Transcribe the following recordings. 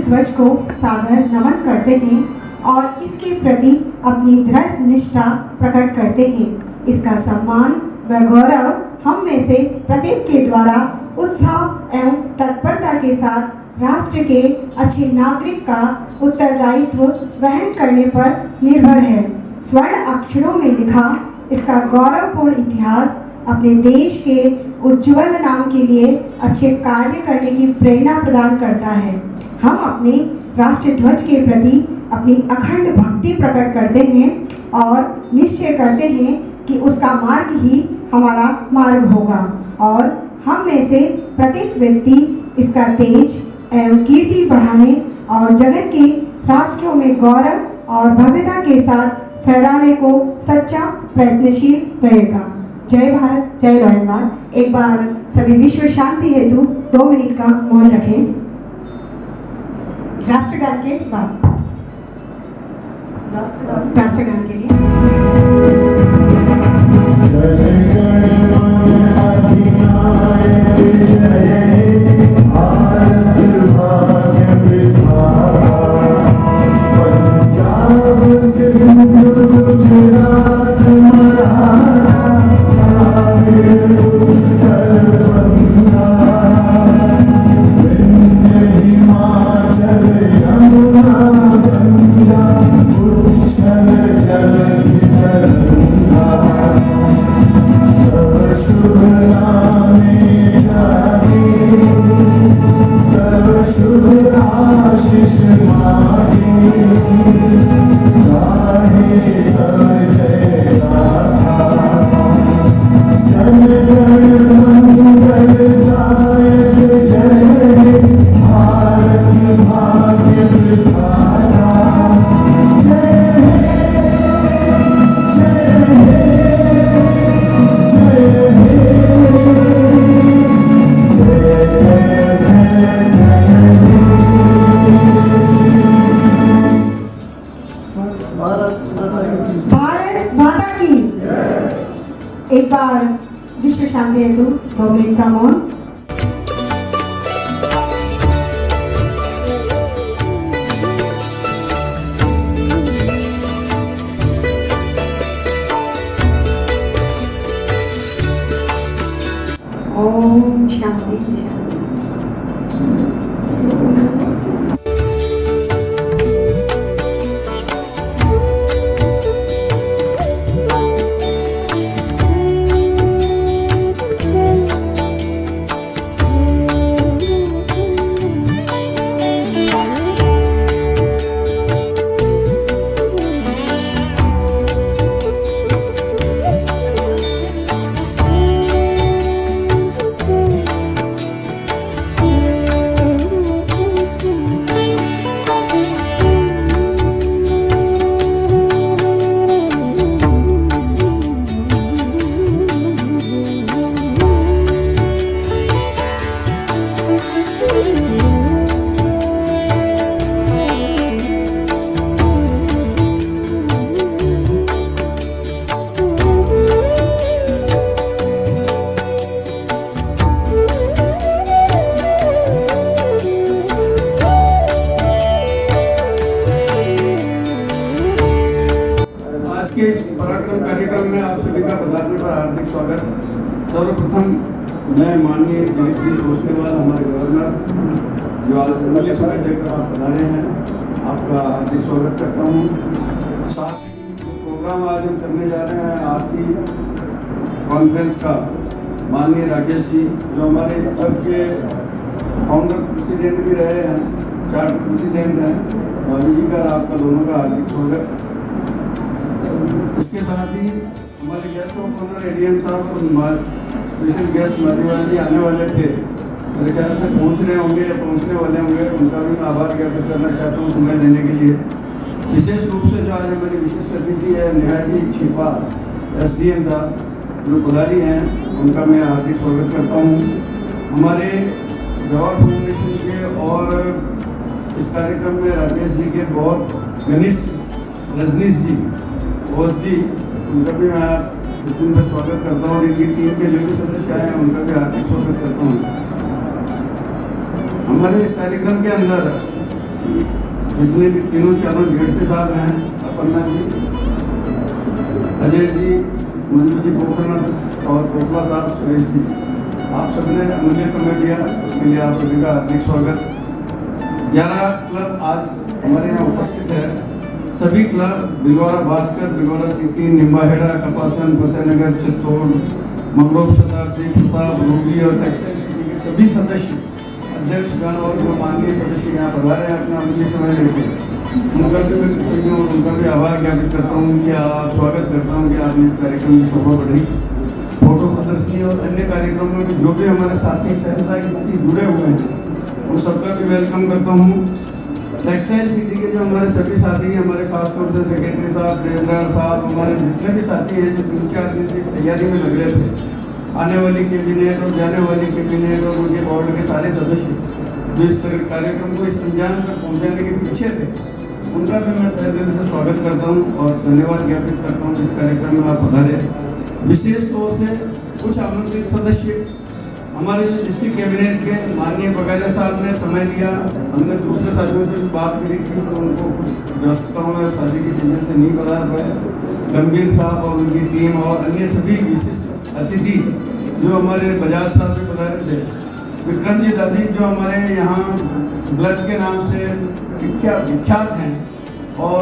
ध्वज को सादर नमन करते हैं और इसके प्रति अपनी दृढ़ निष्ठा प्रकट करते हैं। इसका सम्मान व गौरव हम में से प्रत्येक के द्वारा उत्साह एवं तत्परता के साथ राष्ट्र के अच्छे नागरिक का उत्तरदायित्व वहन करने पर निर्भर है। स्वर्ण अक्षरों में लिखा इसका गौरवपूर्ण इतिहास अपने देश के उज्जवल नाम के लिए अच्छे कार्य करने की प्रेरणा प्रदान करता है। हम अपने राष्ट्रीय ध्वज के प्रति अपनी अखंड भक्ति प्रकट करते हैं और निश्चय करते हैं कि उसका मार्ग ही हमारा मार्ग होगा और हम में से प्रत्येक व्यक्ति इसका तेज एवं कीर्ति बढ़ाने और जगत के राष्ट्रों में गौरव और भव्यता के साथ फहराने को सच्चा प्रयत्नशील रहेगा। जय भारत, जय रॉयल। एक बार सभी विश्व शांति हेतु 2 मिनट का मौन रखें। राष्ट्रगान के बाद राष्ट्रगान के लिए भारत माता की। एक बार विश्व शांति हेतु 2 मिनट का मौन। ओम शांति शांति। के इस पराक्रम कार्यक्रम में आप सभी का पधारने पर हार्दिक स्वागत। सर्वप्रथम मैं माननीय दिलीप जी घोषणेवाल हमारे गवर्नर जो आज अमूल्य समय देकर आप पधारे हैं, आपका हार्दिक स्वागत करता हूँ। साथ ही जो प्रोग्राम आज हम करने जा रहे हैं आरसी कॉन्फ्रेंस का, माननीय राकेश जी जो हमारे इस क्लब के फाउंडर प्रेसिडेंट भी रहे हैं, चार्टर प्रेसिडेंट हैं, भाभी जी का आपका दोनों का हार्दिक स्वागत। इसके साथ ही हमारे गेस्ट ऑफ ऑनर एडीएम साहब और स्पेशल गेस्ट माधीवाल जी आने वाले थे, मेरे ख्याल से पहुंच रहे होंगे या पहुंचने वाले होंगे, उनका भी मैं आभार ज्ञापित करना चाहता हूँ समय देने के लिए। विशेष रूप से जो आज हमारी विशिष्ट अतिथि है निहाजी छिपा एसडीएम साहब जो पुजारी हैं, उनका मैं हार्दिक स्वागत करता हूँ। हमारे जवाहर फाउंडेशन के और इस कार्यक्रम में राकेश जी के बहुत घनिष्ठ रजनीश जी ओसडी, उनका भी मैं इस दिन में स्वागत करता हूँ। इनकी टीम के जो भी सदस्य आए हैं उनका भी हार्दिक स्वागत करता हूँ। हमारे इस कार्यक्रम के अंदर जितने भी तीनों चारों ढेरसे साहब हैं, अपर्णा जी, अजय जी, मंजू जी पोखरना और कोटला साहब, सुरेश जी, आप सबने अमूल्य समय दिया, उसके लिए आप सभी का हार्दिक स्वागत। 11 क्लब आज हमारे यहाँ उपस्थित है। सभी क्लब भिलवाड़ा भास्कर, भिलवाड़ा सिटी, निम्बाहेड़ा, कपासन, फतेहनगर, चित्तौड़, मंगलोर, शताब्दी, प्रताप, रोगी और टेक्सटाइल सिटी के सभी सदस्य, अध्यक्षगण और जो माननीय सदस्य यहाँ पधारे हैं अपना अमूल्य समय लेके, उनका भी मैं कृतज्ञ और उनका भी आभार ज्ञापित करता हूँ कि स्वागत करता हूँ कि आपने इस कार्यक्रम की शोभा बढ़ाई। फोटो प्रदर्शनी और अन्य कार्यक्रमों में जो भी हमारे साथी सहसाथी जुड़े हुए हैं उन सबका भी वेलकम करता हूँ। टेक्सटाइल सिटी के जो हमारे सभी साथी हैं, हमारे खासतौर से सेक्रेटरी साहब, ट्रेजरर साहब, हमारे जितने भी साथी हैं जो 3-4 दिन से इस तैयारी में लग रहे थे, आने वाली कैबिनेट और जाने वाली कैबिनेट और उनके बोर्ड के सारे सदस्य जो इस कार्यक्रम को इस अंजाम तक पहुंचाने के पीछे थे, उनका भी मैं तहे दिल से स्वागत करता हूं और धन्यवाद ज्ञापित करता हूं इस कार्यक्रम में आप पधारे। विशेष तौर से कुछ आमंत्रित सदस्य हमारे जो डिस्ट्रिक्ट कैबिनेट के माननीय बघेला साहब ने समय दिया, हमने दूसरे साथियों से भी बात करी थी तो उनको कुछ व्यस्तताओं में शादी की सीजन से नहीं पधार पाए। गंभीर साहब और उनकी टीम और अन्य सभी विशिष्ट अतिथि जो हमारे बजाज साहब भी पधारे थे, विक्रम जी दादी जो हमारे यहाँ ब्लड के नाम से विख्यात हैं और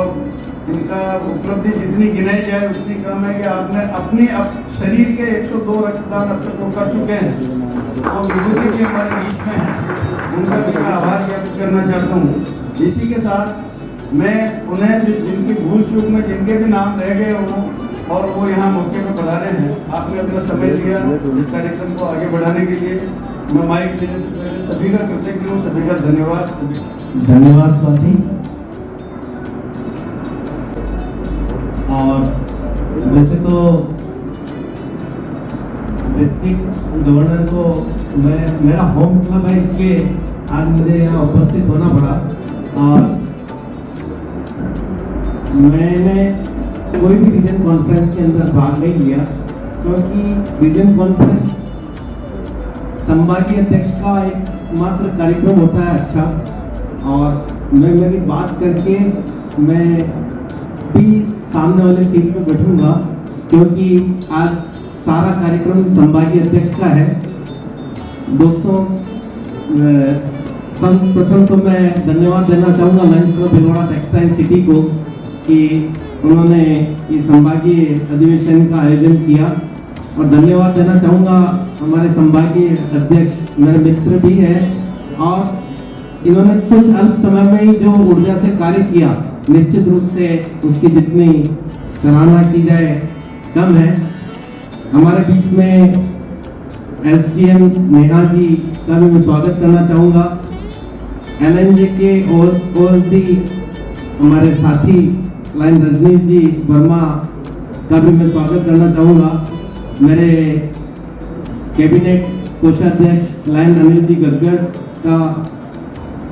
इनका उपलब्धि जितनी गिनाई जाए उतनी कम है कि आपने अपनी शरीर के 102 रक्तदान अब तक वो कर चुके हैं और विभूति भी हमारे बीच में हैं, उनका भी मैं आभार ज्ञापित करना चाहता हूँ। इसी के साथ मैं उन्हें जिनकी भूल चूक में जिनके भी नाम रह गए हों और वो यहाँ मौके पर पधारे हैं, आपने अपना समय दिया इस कार्यक्रम को आगे बढ़ाने के लिए, मैं माइक देने से पहले सभी का कृतज्ञ हूँ, सभी का धन्यवाद। सभी धन्यवाद स्वाति। और वैसे तो डिस्ट्रिक्ट गवर्नर को मेरा होम क्लब है, इसलिए आज मुझे यहाँ उपस्थित होना पड़ा और मैंने कोई भी रीजन कॉन्फ्रेंस के अंदर भाग नहीं लिया क्योंकि रीजन कॉन्फ्रेंस संभागीय अध्यक्ष का एक मात्र कार्यक्रम होता है अच्छा, और मैं मेरी बात करके मैं भी सामने वाले सीट पे बैठूंगा क्योंकि आज सारा कार्यक्रम संभागीय अध्यक्ष का है। दोस्तों, सर्वप्रथम तो मैं धन्यवाद देना चाहूँगा Lions club Bhilwara textile city को कि उन्होंने ये संभागीय अधिवेशन का आयोजन किया, और धन्यवाद देना चाहूँगा हमारे संभागीय अध्यक्ष मेरे मित्र भी हैं और इन्होंने कुछ अल्प समय में ही जो ऊर्जा से कार्य किया, निश्चित रूप से उसकी जितनी सराहना की जाए कम है। हमारे बीच में एसडीएम नेहा जी का भी मैं स्वागत करना चाहूँगा। एलएनजे के ओएसडी हमारे साथी लाइन रजनीश जी वर्मा का भी मैं स्वागत करना चाहूँगा। मेरे कैबिनेट कोषाध्यक्ष लाइन अनिल जी गग्गड़ का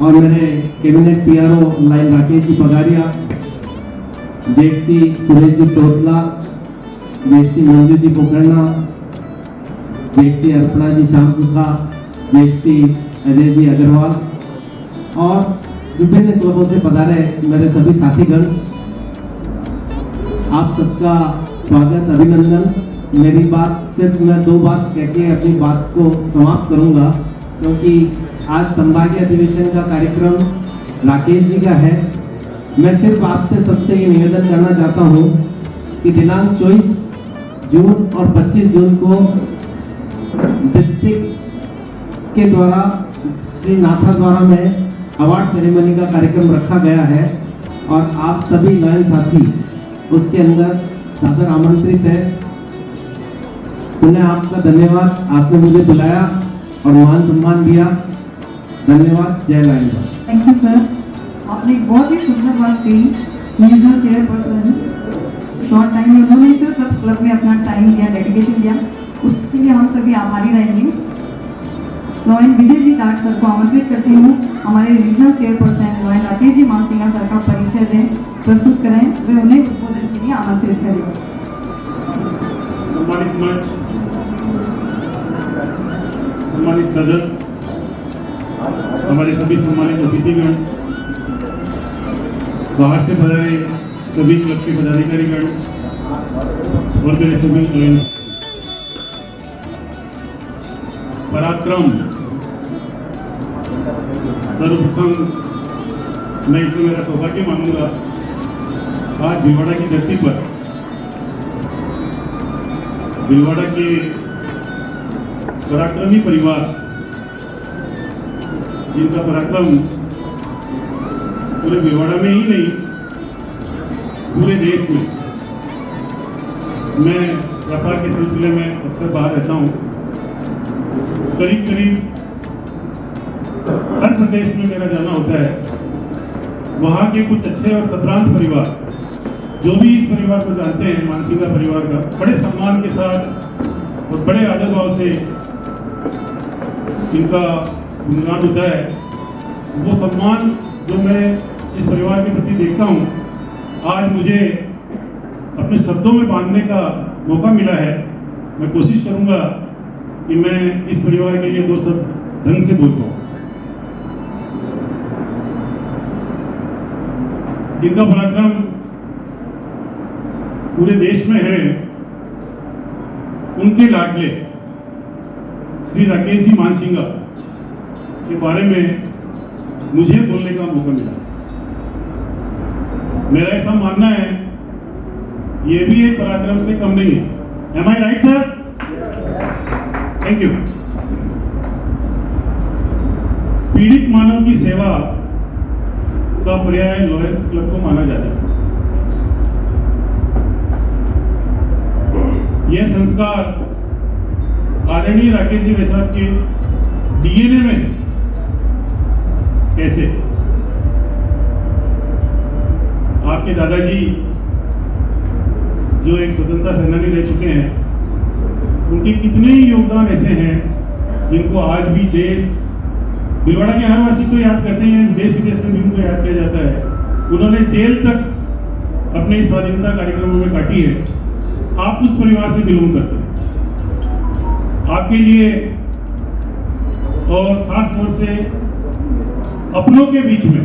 और मेरे cabinet PRO line Rakesh ji पगारिया, JSC Suresh ji तोतला, JSC Manju ji Pokharna, JSC Arpana जी शामसुखा, जेएससी अजय जी अग्रवाल और विभिन्न क्लबों से पधारे मेरे सभी साथीगण, आप सबका स्वागत, अभिनंदन। मेरी बात सिर्फ मैं 2 बात कह के अपनी बात को समाप्त करूंगा क्योंकि आज संभागीय अधिवेशन का कार्यक्रम राकेश जी का है। मैं सिर्फ आपसे सबसे ये निवेदन करना चाहता हूँ कि दिनांक 24 जून और 25 जून को डिस्ट्रिक्ट के द्वारा श्री नाथा द्वारा में अवार्ड सेरेमनी का कार्यक्रम रखा गया है और आप सभी लाइन साथी उसके अंदर सादर आमंत्रित है। पुनः आपका धन्यवाद, आपने मुझे बुलाया और मान सम्मान दिया। धन्यवाद। जय लाइन। थैंक यू सर, आपने एक बहुत ही सुंदर बात कही। रीजनल चेयरपर्सन शॉर्ट टाइम में उन्होंने जो सब क्लब में अपना टाइम दिया, डेडिकेशन दिया, उसके लिए हम सभी आभारी रहेंगे। लॉयन विजय जी काट सर को आमंत्रित करती हूँ, हमारे regional chairperson lion Rakesh ji मानसिंगा sir का परिचय दें, प्रस्तुत करें, वे उन्हें उद्बोधन के लिए आमंत्रित करें। सम्मानित मंच, सम्मानित सदन, हमारे सभी सम्मानित अतिथिगण, बाहर से पधारे सभी क्लब के पदाधिकारीगण और मेरे सभी अलायंस पराक्रम। सर्वप्रथम मैं इसमें मेरा सौभाग्य मानूंगा आज भिलवाड़ा की धरती पर भिलवाड़ा के पराक्रमी परिवार जिनका पराक्रम पूरे भिलवाड़ा में ही नहीं पूरे देश में। मैं व्यापार के सिलसिले में अक्सर बाहर रहता हूँ। करीब करीब हर प्रदेश में मेरा जाना होता है। वहाँ के कुछ अच्छे और सप्रांत परिवार जो भी इस परिवार को जानते हैं, मानसिंगा परिवार का, बड़े सम्मान के साथ और बड़े आदर भाव से इनका गुणगान होता है। वो सम्मान जो मैं इस परिवार के प्रति देखता हूँ, आज मुझे अपने शब्दों में बांधने का मौका मिला है। मैं कोशिश करूँगा कि मैं इस परिवार के लिए दो शब्द ढंग से बोल पाऊँ। जिनका पराक्रम पूरे देश में है, उनके लाडले श्री राकेश जी मानसिंगा के बारे में मुझे बोलने का मौका मिला। मेरा ऐसा मानना है ये भी एक पराक्रम से कम नहीं है। Am I right, sir? Thank you. पीड़ित मानव की सेवा का पर्याय लॉयंस क्लब को माना जाता है। यह संस्कार आदरणीय राकेश जी वैसाख के डीएनए में है। कैसे? आपके दादाजी जो एक स्वतंत्रता सेनानी रह चुके हैं, उनके कितने ही योगदान ऐसे हैं जिनको आज भी देश, भिलवाड़ा के हर वासी को याद करते हैं, देश विदेश में भी उनको याद किया जाता है। उन्होंने जेल तक अपने स्वाधीनता कार्यक्रमों में काटी है। आप उस परिवार से बिलोंग करते हैं। आपके लिए और खास तौर से अपनों के बीच में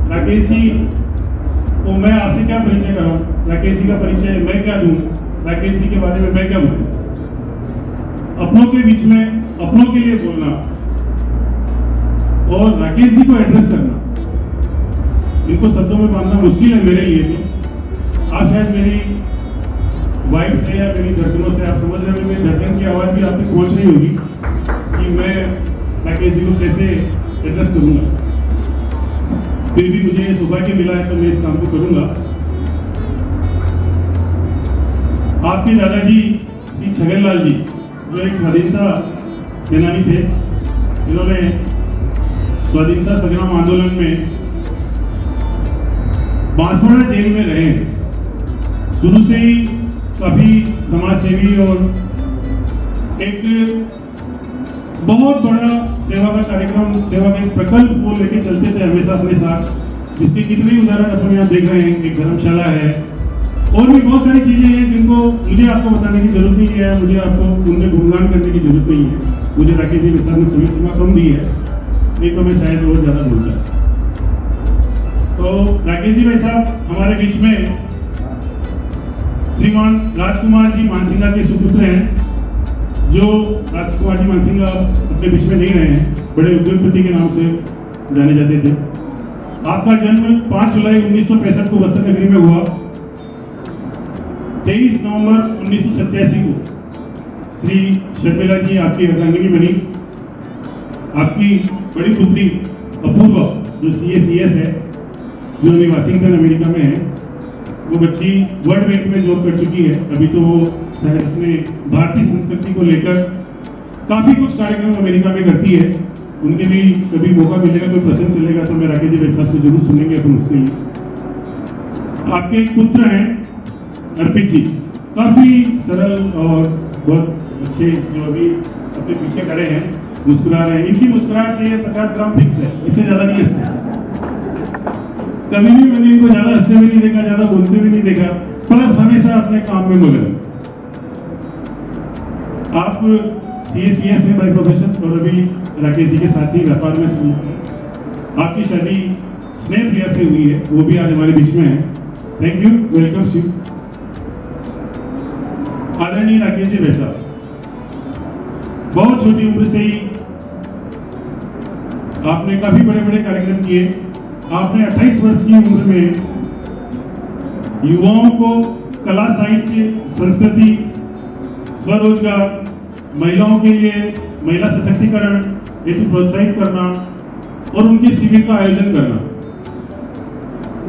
राकेश जी को मैं आपसे क्या परिचय कराऊं, राकेश जी का परिचय मैं क्या दूं, राकेश जी के बारे में मैं क्या बोलूं। अपनों के बीच में अपनों के लिए बोलना और राकेश जी को एड्रेस करना, इनको शब्दों में बांधना मुश्किल है मेरे लिए। तो आप शायद मेरी वाइफ से या मेरी धड़कनों से आप समझ रहे हो, मेरी धड़कन की आवाज़ भी आप तक पहुंच रही होगी कि मैं राकेश जी को कैसे एड्रेस करूंगा। फिर भी मुझे सौभाग्य मिला है तो मैं इस काम को करूंगा। आपके दादाजी श्री छगनलाल जी जो एक स्वाधीनता सेनानी थे, इन्होंने स्वाधीनता संग्राम आंदोलन में बांसवाड़ा जेल में रहे हैं। शुरू से ही काफी समाज सेवी और एक बहुत बड़ा सेवा का कार्यक्रम, सेवा के प्रकल्प को लेके चलते थे हमेशा अपने साथ, जिसके कितने उदाहरण अपन यहाँ देख रहे हैं। एक धर्मशाला है और भी बहुत सारी चीजें हैं जिनको मुझे आपको बताने की जरूरत नहीं है, मुझे आपको उनके गुणगान करने की जरूरत नहीं है। मुझे राकेश जी वैसाख ने समय सीमा कम दी है, नहीं तो मैं शायद बहुत ज्यादा बोलता। तो राकेश जी वैसाख हमारे बीच में श्रीमान राजकुमार जी मानसिंगा के सुपुत्र हैं, जो राजकुमार जी मानसिंगा अपने बीच में नहीं रहे हैं, बड़े उद्योगपति के नाम से जाने जाते थे। आपका जन्म 5 जुलाई 1965 को बस्तर नगरी में हुआ। 23 नवंबर 1987 को श्री शर्मिला जी आपकी अर्धांगिनी बनी। आपकी बड़ी पुत्री अपूर्वा जो CACS है, जो अभी वाशिंगटन अमेरिका में है, वो बच्ची वर्ल्ड बैंक में जॉब कर चुकी है। अभी तो वो शायद अपने भारतीय संस्कृति को लेकर काफी कुछ कार्यक्रम अमेरिका में करती है। उनके भी कभी मौका मिलेगा, कोई प्रसंग चलेगा तो मैं राकेश जी वैसाख से जरूर सुनेंगे अपन उसके लिए। आपके एक पुत्र हैं अर्पित जी, काफी सरल और बहुत अच्छे, जो अभी अपने पीछे खड़े हैं, मुस्कुरा रहे हैं। इनकी मुस्कुराहट ये 50 ग्राम फिक्स है, इससे ज्यादा नहीं हंसते। कभी भी मैंने इनको ज्यादा हंसते हुए नहीं देखा, ज्यादा बोलते हुए नहीं देखा, प्लस हमेशा अपने काम में मगन। आप CACS में बाय प्रोफेशन और अभी राकेश जी के साथ ही व्यापार में संलग्न हैं। आपकी शादी स्नेह प्रिया से हुई है, वो भी आज हमारे बीच में है। Thank you, welcome you. आदरणीय राकेश जी वैसा, बहुत छोटी उम्र से ही आपने काफी बड़े बड़े कार्यक्रम किए। आपने 28 वर्ष की उम्र में युवाओं को कला, साहित्य, संस्कृति, स्वरोजगार, महिलाओं के लिए महिला सशक्तिकरण हेतु प्रोत्साहित करना और उनके शिविर का आयोजन करना।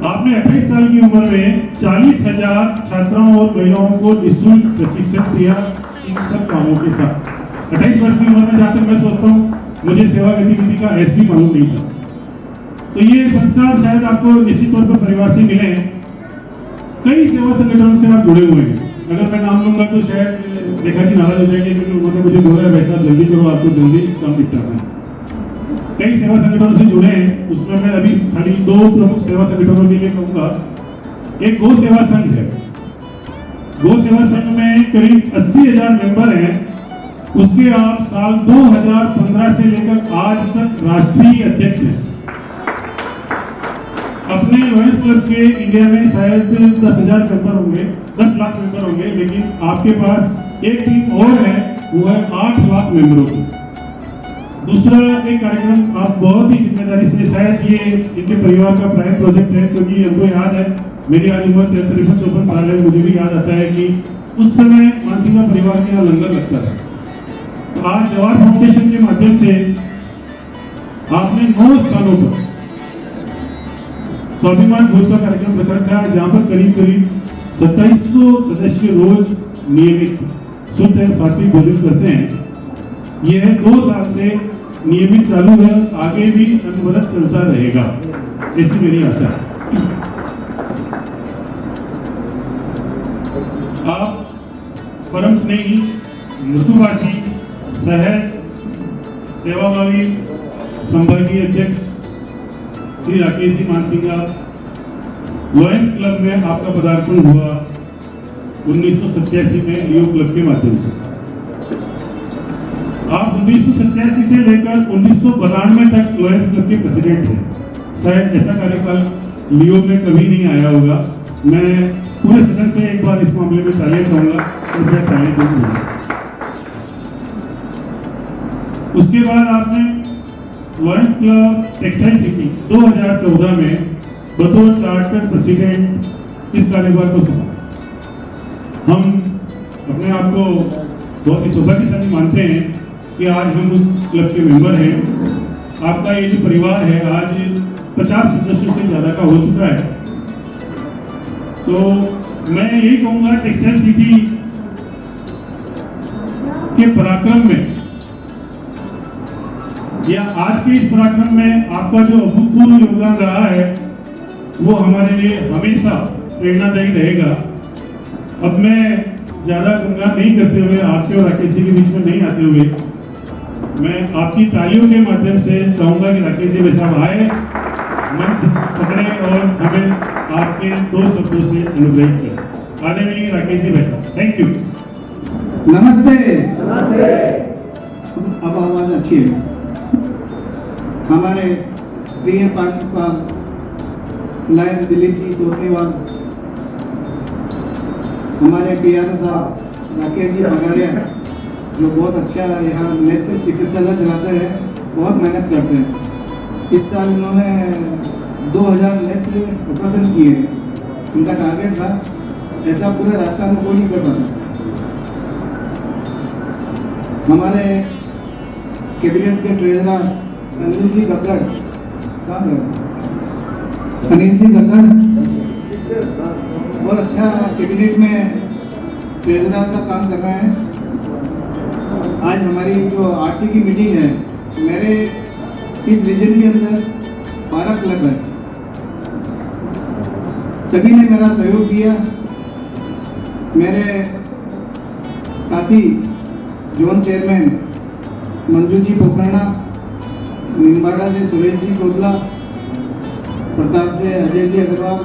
आपने 28 साल की उम्र में 40,000 छात्राओं और महिलाओं को निःशुल्क प्रशिक्षण दिया इन सब कामों के साथ। 28 वर्ष की उम्र में जहाँ तक मैं सोचता हूँ, मुझे सेवा गतिविधि का भी मालूम नहीं था। तो ये संस्कार शायद आपको निश्चित तौर पर परिवार से मिले हैं। कई सेवा संगठनों से आप जुड़े हुए हैं। अगर मैं नाम लूंगा तो शायद रेखा जी नाराज हो जाएंगे, क्योंकि उन्होंने मुझे बोला वैसा जल्दी करो, आपको जल्दी काम निपटाना है। कई सेवा संगठनों से जुड़े हैं, उसमें मैं अभी खाली 2 प्रमुख सेवा संगठनों के लिए कहूँगा। एक गौ सेवा संघ है। गौ सेवा संघ में करीब 80,000 मेंबर हैं। उसके आप साल 2015 से लेकर आज तक राष्ट्रीय अध्यक्ष हैं। अपने लॉयंस क्लब के इंडिया में शायद 10,000 मेंबर होंगे, 10 लाख मेंबर होंगे, लेकिन आपके पास एक टीम और है, वो है 8 लाख मेंबरों की। दूसरा एक कार्यक्रम आप बहुत ही जिम्मेदारी से, शायद ये इनके परिवार का प्राइम प्रोजेक्ट है, क्योंकि हमको याद है, मेरी आज उम्र 53-54 साल है, मुझे भी याद आता है कि उस समय मानसिंगा परिवार के यहाँ लंगर लगता था। तो आज जवाहर फाउंडेशन के माध्यम से आपने 9 स्थानों पर स्वाभिमान भोज का कार्यक्रम रख रखा है, जहाँ पर करीब 2700 सदस्य रोज नियमित शुद्ध और सात्विक भोजन करते हैं। यह 2 साल से नियमित चालू है, आगे भी अनवरत चलता रहेगा, ऐसी मेरी आशा है। आप परम स्नेही, मृदुभाषी, सहज, सेवाभावी संभागीय अध्यक्ष श्री राकेश जी मानसिंगा, लॉयंस क्लब में आपका पदार्पण हुआ 1987 में लियो क्लब के माध्यम से। आप 1987 से लेकर 1992 तक लॉयंस क्लब के प्रेसिडेंट हैं। शायद ऐसा कार्यकाल लियो में कभी नहीं आया होगा। मैं पूरे सदन से एक बार इस मामले में तालियां चाहूंगा और फिर तालियां दूंगा। उसके बाद आपने लॉयंस क्लब टेक्सटाइल सिटी 2014 में बतौर चार्टर प्रेसिडेंट इस कार्यभार को संभाला। हम अपने आप को बहुत ही सौभाग्यशाली मानते हैं कि आज हम उस क्लब के मेंबर हैं। आपका ये जो परिवार है आज 50 सदस्यों से ज़्यादा का हो चुका है। तो मैं यही कहूँगा, टेक्सटाइल सिटी के पराक्रम में या आज के इस पराक्रम में आपका जो अभूतपूर्व योगदान रहा है, वो हमारे लिए हमेशा प्रेरणादायी रहेगा। अब मैं ज्यादा गुणगान नहीं करते हुए, आपके और राकेश जी के बीच में नहीं आते हुए, मैं आपकी तालियों के माध्यम से चाहूंगा कि राकेश जी वैसा आए, मंच पकड़े और हमें आपके 2 शब्दों से अनुग्रहित करें। आदरणीय राकेश जी वैसा, थैंक यू। नमस्ते। अब आवाज अच्छी है। हमारे प्रिय प्रांतपाल लायन दिलीप जी तोसनीवाल, हमारे पियानो साहब राकेश जी बगारिया, जो बहुत अच्छा यहाँ नेत्र चिकित्सालय चलाते हैं, बहुत मेहनत करते हैं। इस साल उन्होंने 2000 नेत्र ऑपरेशन किए हैं। उनका टारगेट था, ऐसा पूरे राजस्थान में कोई नहीं कर पाता। हमारे कैबिनेट के ट्रेजरर अनिल जी गग्गड़, कहाँ गए? अनिल जी गग्गड़ बहुत अच्छा कैबिनेट में ट्रेजरर का काम कर रहे हैं। आज हमारी जो आरसी की मीटिंग है, मेरे इस रीजन के अंदर 12 क्लब है, सभी ने मेरा सहयोग दिया। मेरे साथी जोन चेयरमैन मंजू जी पोखराना, निम्बाड़ा से सुरेश जी कोदला, प्रताप से अजय जी अग्रवाल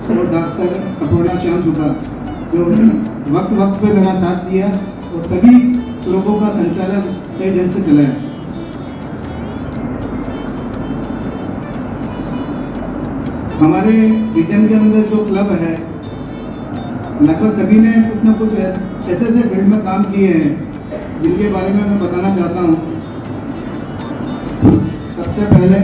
और डॉक्टर अपूर्णा श्याम सुखा, जो वक्त वक्त पे मेरा साथ दिया और सभी लोगों का संचालन सही ढंग से चलाया। हमारे रीजन के अंदर जो क्लब है लगभग सभी ने कुछ ना कुछ ऐसे फील्ड में काम किए हैं जिनके बारे में मैं बताना चाहता हूँ। सबसे पहले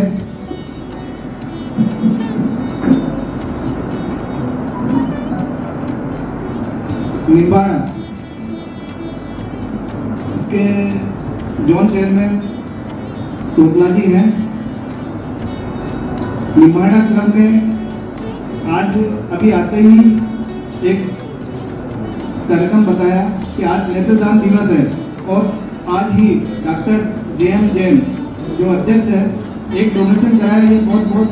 निम्बाड़ा, इसके जोन चेयरमैन तोतला जी हैं। निम्बाड़ा क्लब में आज अभी आते ही एक कार्यक्रम बताया कि आज नेत्रदान दिवस है और आज ही डॉक्टर JM जैन जो अध्यक्ष है एक डोनेशन कराया। ये बहुत बहुत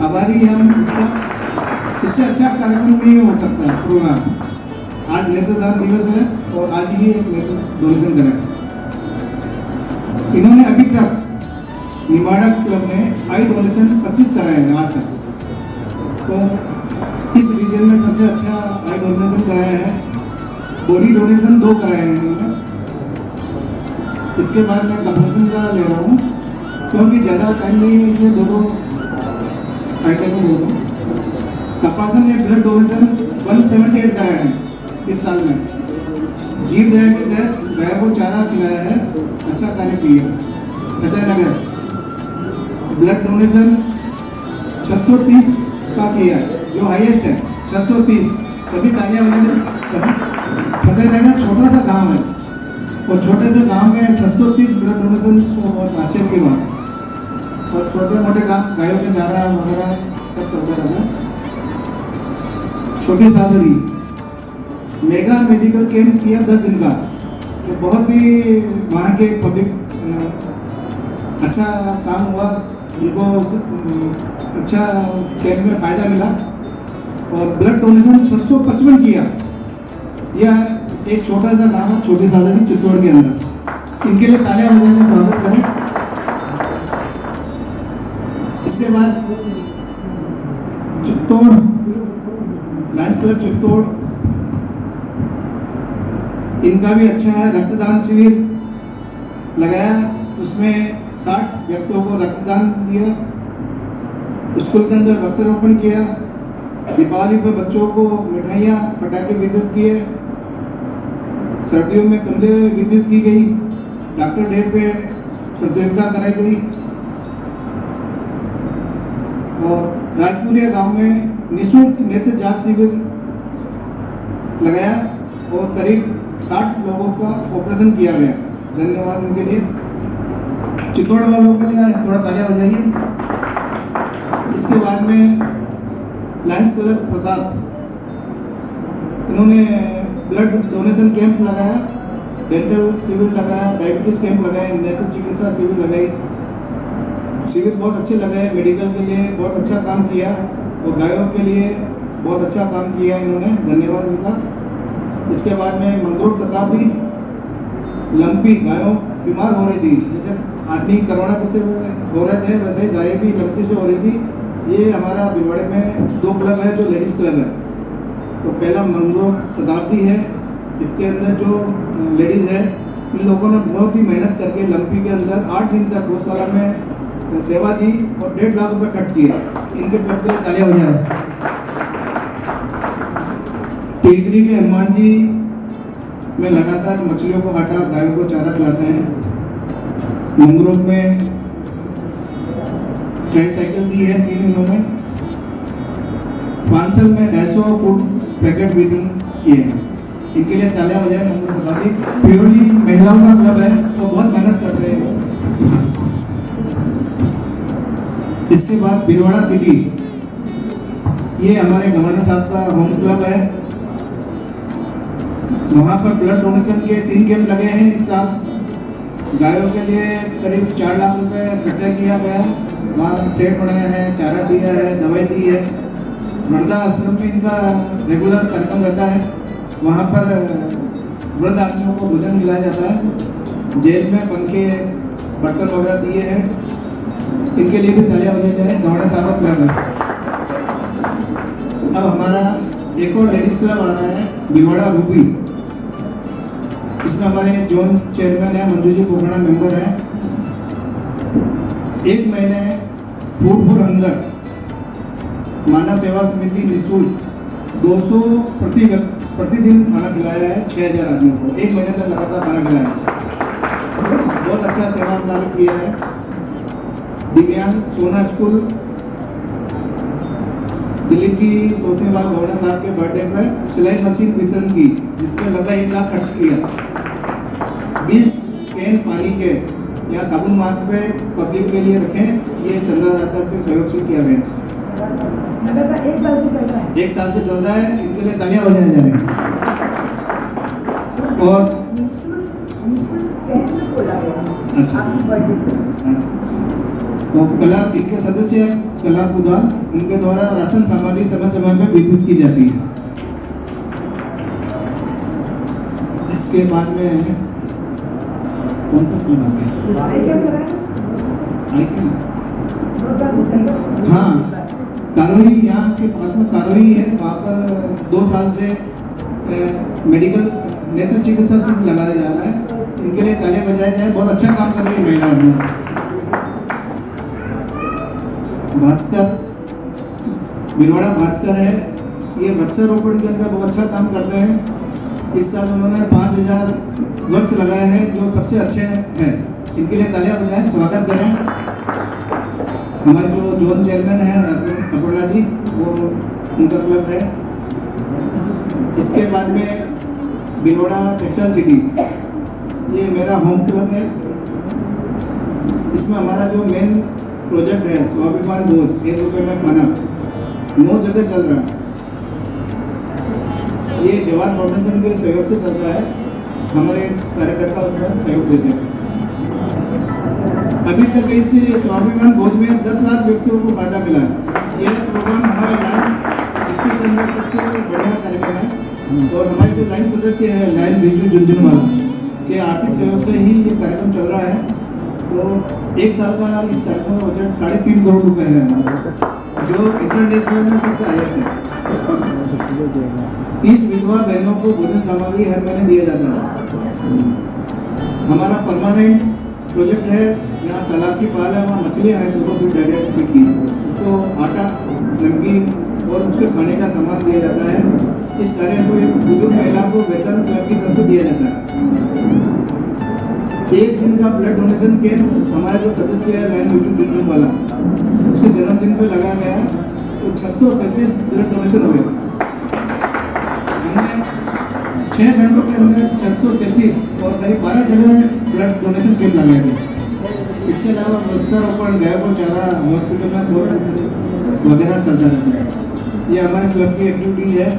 आभारी हैं हम इसका। इससे अच्छा कार्यक्रम नहीं हो सकता प्रोग्राम। आज नेत्रदान दिवस है और आज ही एक डोनेशन कराया। इन्होंने अभी तक निम्बाड़ा क्लब में आई डोनेशन 25 कराए हैं आज तक। तो इस रीजन में सबसे अच्छा आई डोनेशन कराया है। बॉडी डोनेशन 2 कराए हैं इन्होंने। इसके बाद मैं कंपल्सन का ले रहा हूँ क्योंकि ज़्यादा टाइम नहीं है, इसलिए 2 आइटम को बोलूँ। कपासन ने ब्लड डोनेशन 178 कराया है इस साल में। जीव दया के तहत गाय को चारा खिलाया है, अच्छा कार्य किया। फतेहनगर ब्लड डोनेशन 630 का किया जो हाईएस्ट है 630। सभी तालियां बजाने। फतेहनगर छोटा सा गांव है और छोटे से गांव में 630 ब्लड डोनेशन को बहुत आश्चर्य की बात। और छोटे मोटे काम गायों के चारा वगैरह सब चलता रहता है। छोटी सादरी मेगा मेडिकल कैंप किया 10 दिन का, तो बहुत ही वहाँ के पब्लिक अच्छा काम हुआ, उनको अच्छा कैंप में फ़ायदा मिला। और ब्लड डोनेशन 655 किया। यह एक छोटा सा गाँव है छोटी सादरी चित्तौड़ के अंदर। इनके लिए तालियां बजाने स्वागत करें। इसके बाद चित्तौड़ लायंस क्लब चित्तौड़, इनका भी अच्छा है। रक्तदान शिविर लगाया, उसमें 60 व्यक्तियों को रक्तदान दिया। स्कूल के अंदर वृक्षारोपण किया। दीपावली पर बच्चों को मिठाइयाँ पटाखे वितरित किए। सर्दियों में कमरे वितरित की गई। डॉक्टर डे पे प्रतियोगिता कराई गई। और राजपुरिया गांव में निःशुल्क नेत्र जांच शिविर लगाया और करीब 60 लोगों का ऑपरेशन किया गया। धन्यवाद उनके लिए। चित्तौड़ वालों के लिए थोड़ा तालियां बजाइए। इसके बाद में लायंस क्लब प्रताप, इन्होंने ब्लड डोनेशन कैंप लगाया, डेंटल शिविर लगाया, डायबिटीज कैंप लगाए, नेत्र चिकित्सा शिविर लगाई। शिविर बहुत अच्छे लगे। मेडिकल के लिए बहुत अच्छा काम किया और गायों के लिए बहुत अच्छा काम किया इन्होंने। धन्यवाद उनका। इसके बाद में मंगरूर शताब्दी, लंपी गायों बीमार हो रही थी, जैसे आदमी कोरोना से हो रहे थे वैसे ही गाय भी लंपी से हो रही थी। ये हमारा भिलवाड़े में 2 क्लब है जो लेडीज़ क्लब है। तो पहला मंगरूर शताब्दी है, इसके अंदर जो लेडीज़ है इन लोगों ने बहुत ही मेहनत करके लंपी के अंदर 8 दिन तक गौशाला में सेवा दी और 1.5 लाख रुपये खर्च किए। इनके क्लब के लिए तालियां बजाएं। टिकरी के हनुमान जी में लगातार मछलियों को आटा, गायों को चारा खिलाते हैं। मंगरूर में ट्राईसाइकिल दी है 3 इन्होंने। पांसल में 250 फूड पैकेट वितरण किए हैं। इनके लिए तालियां बजाएं। मंगरूर शताब्दी प्योरली महिलाओं का क्लब है तो बहुत मेहनत कर रहे हैं। इसके बाद भिलवाड़ा सिटी, ये हमारे गवर्नर साहब का होम क्लब है। वहाँ पर ब्लड डोनेशन के 3 कैंप लगे हैं इस साल। गायों के लिए करीब 4 लाख रुपए खर्चा किया गया। वहाँ सेट बनाया है, चारा दिया है, दवाई दी है। वृद्धा आश्रम में इनका रेगुलर कार्यक्रम रहता है। वहाँ पर वृद्ध आदमियों को भोजन खिलाया जाता है। जेल में पंखे बर्तन वगैरह दिए हैं। इनके लिए भी तालियां बजाई जाए। गवर्नर साहब क्लब है। अब हमारा एक और लेडीज क्लब आ रहा है भिलवाड़ा रूबी। इसमें हमारे जोन चेयरमैन है मंजू जी पोखरा मेंबर है। 1 महीने फूड फॉर हंगर मानव सेवा समिति निःशुल्क 200 प्रतिदिन खाना खिलाया है 6000 आदमियों को, 1 महीने तक लगातार खाना खिलाया है। बहुत अच्छा सेवा कार्य किया है। दिव्यांग सोना स्कूल दिलीप जी तोसीवाल गवर्नर साहब के बर्थडे पर सिलाई मशीन वितरण की, जिसमें लगभग 1 लाख खर्च किया। 20 कैन पानी के यहाँ साबुन मार्ग पे पब्लिक के लिए रखें, ये चंद्रा राठौर के सहयोग से किया गया। एक साल से चल रहा है। 1 साल से चल रहा है, इनके लिए तालियां बजाई जाएंगी। और अच्छा, तो कला इनके सदस्य कला पुदा, उनके द्वारा राशन सामग्री समय समय पर वितरित की जाती है। इसके बाद में कौन सा फिल्म आ गया? हाँ, कारोली, यहाँ के पास में कारोली है, वहाँ पर 2 साल से मेडिकल नेत्र चिकित्सा शिविर लगाया जा रहा है। इनके लिए तालियां बजाई जाए, बहुत अच्छा काम कर रही है महिला। भास्कर, भिलवाड़ा भास्कर है, ये वृक्षारोपण के अंदर बहुत अच्छा काम करते हैं। इस साल उन्होंने 5000 वृक्ष लगाए हैं, जो सबसे अच्छे हैं। इनके लिए तालियां बजाएं, स्वागत करें। हमारे जो जोन चेयरमैन है अपर्णा जी, वो उनका क्लब है। इसके बाद में भिलवाड़ा टेक्सटाइल सिटी, ये मेरा होम क्लब है। इसमें हमारा जो मेन प्रोजेक्ट है स्वाभिमान बोध 1 रुपये में खाना, 9 जगह चल रहा है। ये जवान फाउंडेशन के सहयोग से चल रहा है, हमारे कार्यकर्ता उसमें सहयोग देते हैं। अभी तक इस स्वाभिमान बोध में 10 लाख व्यक्तियों को फायदा मिला है। यह प्रोग्राम हमारे लायंस डिस्ट्रिक्ट के अंदर सबसे बढ़िया कार्यक्रम है। और हमारे जो लाइन सदस्य है लाइन बिजली झुंझुनवाला के आर्थिक सहयोग से ही ये कार्यक्रम चल रहा है। तो 1 साल का इस कार्यक्रम का बजट 3.5 करोड़ रुपए है हमारा, जो इंटरनेशनल में सबसे हाईएस्ट है। 30 विधवा बहनों को भोजन सामग्री हर महीने दिया जाता है। हमारा परमानेंट प्रोजेक्ट है, यहाँ तालाब की पाल है, वहाँ मछलियाँ हैं, 2 फीट डायरेक्ट फीट की, उसको आटा, नमकीन और उसके खाने का सामान दिया जाता है। इस कार्य को एक बुजुर्ग महिला को वेतन क्लब की तरफ से दिया जाता है। 1 दिन का ब्लड डोनेशन कैंप हमारे जो सदस्य है लाइन यूट्यूब वाला, उसके जन्मदिन पे लगाया गया है। तो 637 ब्लड डोनेशन हो गए। हमने 6 घंटों के अंदर 637 और करीब 12 जगह ब्लड डोनेशन कैंप लगाए थे। इसके अलावा वृक्षारोपण, गायों को चारा, हॉस्पिटल में बोर्ड वगैरह चलता रहता है। ये हमारे क्लब की एक्टिविटी है।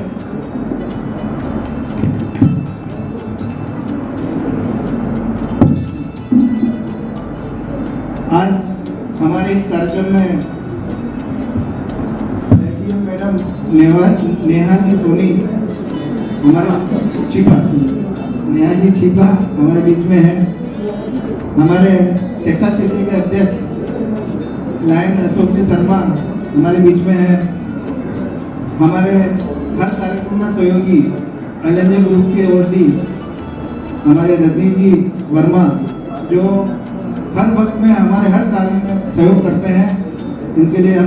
आज हमारे इस कार्यक्रम में मैडम नेहा जी सोनी, हमारा छिपा नेहा जी छिपा हमारे बीच में है। हमारे टेक्सास सिटी के अध्यक्ष लाइन अशोक जी शर्मा हमारे बीच में है। हमारे हर कार्यक्रम में सहयोगी एलएनजे ग्रुप के ओडी हमारे रजनीश जी वर्मा, जो हर वक्त में हमारे हर कार्य में सहयोग करते हैं। इनके लिए हम